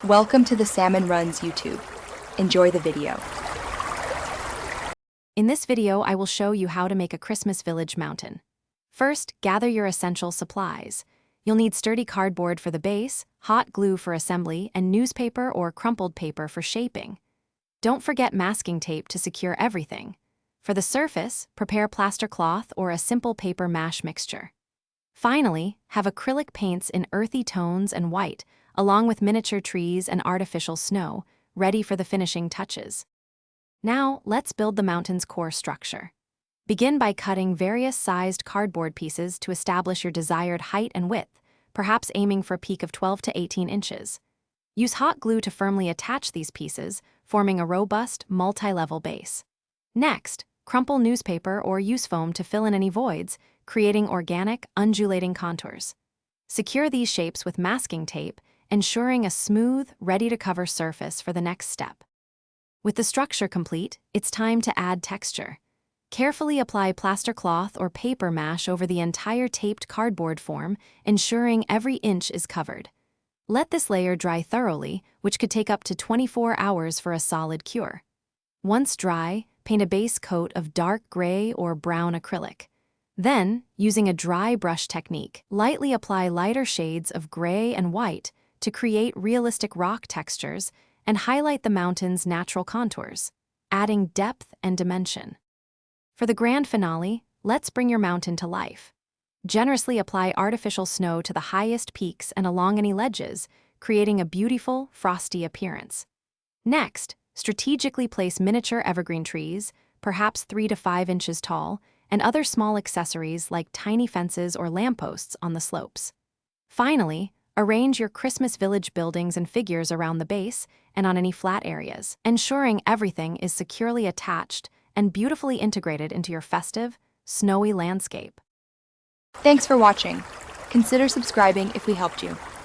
Welcome to the Salmon Runs YouTube. Enjoy the video. In this video, I will show you how to make a Christmas village mountain. First, gather your essential supplies. You'll need sturdy cardboard for the base, hot glue for assembly, and newspaper or crumpled paper for shaping. Don't forget masking tape to secure everything. For the surface, prepare plaster cloth or a simple paper mache mixture. Finally, have acrylic paints in earthy tones and white, along with miniature trees and artificial snow, ready for the finishing touches. Now, let's build the mountain's core structure. Begin by cutting various sized cardboard pieces to establish your desired height and width, perhaps aiming for a peak of 12 to 18 inches. Use hot glue to firmly attach these pieces, forming a robust, multi-level base. Next, crumple newspaper or use foam to fill in any voids, creating organic, undulating contours. Secure these shapes with masking tape, ensuring a smooth, ready-to-cover surface for the next step. With the structure complete, it's time to add texture. Carefully apply plaster cloth or paper mache over the entire taped cardboard form, ensuring every inch is covered. Let this layer dry thoroughly, which could take up to 24 hours for a solid cure. Once dry, paint a base coat of dark gray or brown acrylic. Then, using a dry brush technique, lightly apply lighter shades of gray and white to create realistic rock textures and highlight the mountain's natural contours, adding depth and dimension. For the grand finale, let's bring your mountain to life. Generously apply artificial snow to the highest peaks and along any ledges, creating a beautiful, frosty appearance. Next, strategically place miniature evergreen trees, perhaps 3 to 5 inches tall, and other small accessories like tiny fences or lampposts on the slopes. Finally, arrange your Christmas village buildings and figures around the base and on any flat areas, ensuring everything is securely attached and beautifully integrated into your festive, snowy landscape. Thanks for watching. Consider subscribing if we helped you.